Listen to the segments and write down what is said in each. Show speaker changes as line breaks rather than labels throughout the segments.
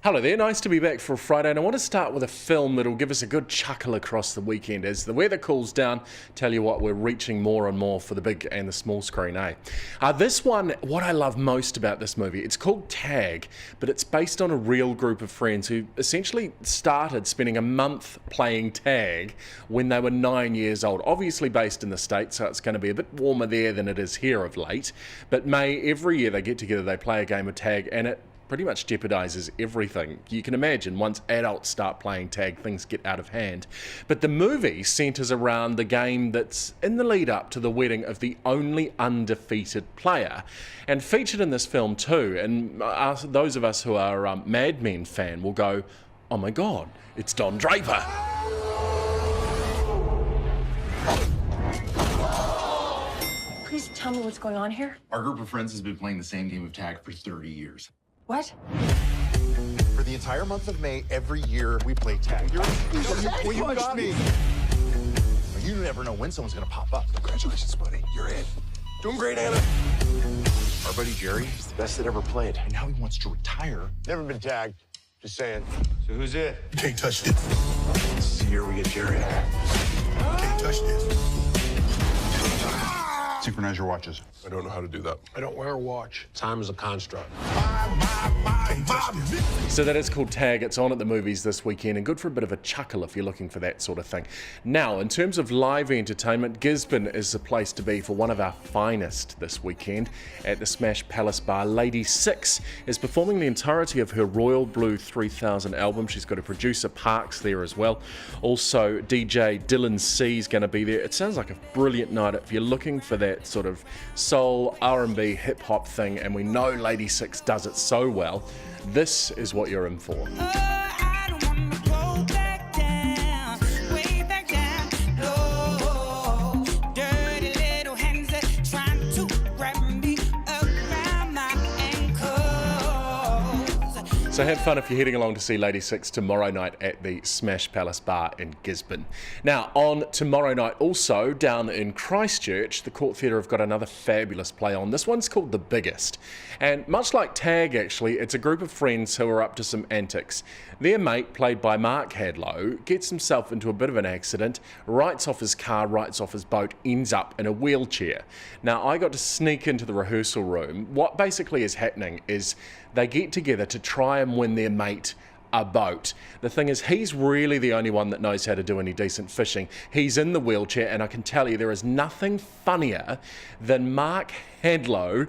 Hello there, nice to be back for Friday, and I want to start with a film that'll give us a good chuckle across the weekend. As the weather cools down, tell you what, we're reaching more and more for the big and the small screen, eh? This one, what I love most about this movie, it's called Tag, but it's based on a real group of friends who essentially started spending a month playing tag when they were 9 years old. Obviously based in the States, so it's going to be a bit warmer there than it is here of late, but every year they get together, they play a game of tag, and it pretty much jeopardizes everything. You can imagine once adults start playing tag, things get out of hand. But the movie centers around the game that's in the lead up to the wedding of the only undefeated player. And featured in this film too, and those of us who are Mad Men fan will go, oh my God, it's Don Draper.
Please tell me what's going on here.
Our group of friends has been playing the same game of tag for 30 years.
What?
For the entire month of May, every year we play tag. You got me. You never know when someone's gonna pop up.
Congratulations, buddy. You're in. Doing great, Anna.
Our buddy Jerry is the best that ever played, and now he wants to retire.
Never been tagged. Just saying.
So who's it?
You can't touch this.
This is the year we get Jerry.
You can't touch this.
Synchronize your watches.
I don't know how to do that. I don't wear a watch.
Time is a construct.
So that is called Tag. It's on at the movies this weekend, and good for a bit of a chuckle if you're looking for that sort of thing. Now, in terms of live entertainment, Gisborne is the place to be for one of our finest this weekend at the Smash Palace Bar. Lady Six is performing the entirety of her Royal Blue 3000 album. She's got a producer, Parks, there as well. Also, DJ Dylan C is going to be there. It sounds like a brilliant night if you're looking for that sort of soul, R&B, hip-hop thing, and we know Lady Six does it so well. This is what you're in for. So have fun if you're heading along to see Lady Six tomorrow night at the Smash Palace Bar in Gisborne. Now, on tomorrow night also, down in Christchurch, the Court Theatre have got another fabulous play on. This one's called The Biggest. And much like Tag, actually, it's a group of friends who are up to some antics. Their mate, played by Mark Hadlow, gets himself into a bit of an accident, writes off his car, writes off his boat, ends up in a wheelchair. Now, I got to sneak into the rehearsal room. What basically is happening is they get together to try and win their mate a boat. The thing is, he's really the only one that knows how to do any decent fishing. He's in the wheelchair, and I can tell you there is nothing funnier than Mark Hadlow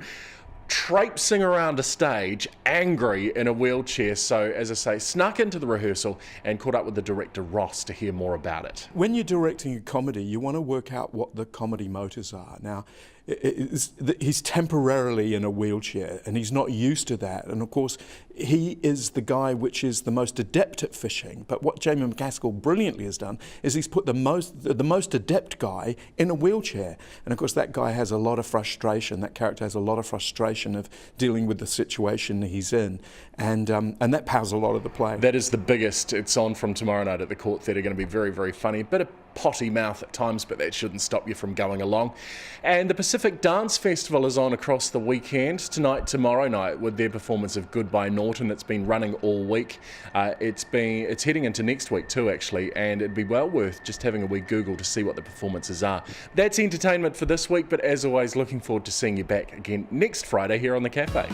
traipsing around a stage angry in a wheelchair. So, as I say, snuck into the rehearsal and caught up with the director Ross to hear more about it.
When you're directing a comedy, you want to work out what the comedy motives are. Now, he's temporarily in a wheelchair and he's not used to that, and of course he is the guy which is the most adept at fishing. But what Jamie McCaskill brilliantly has done is he's put the most adept guy in a wheelchair, and of course that guy has a lot of frustration. That character has a lot of frustration of dealing with the situation he's in, and that powers a lot of the play.
That is The Biggest. It's on from tomorrow night at the Court Theatre. Going to be very, very funny. A bit of potty mouth at times, but that shouldn't stop you from going along. And the Pacific Dance Festival is on across the weekend, tonight, tomorrow night, with their performance of Goodbye Norton. It's been running all week. It's heading into next week too, actually, and it'd be well worth just having a wee Google to see what the performances are. That's entertainment for this week, but as always, looking forward to seeing you back again next Friday here on The Cafe.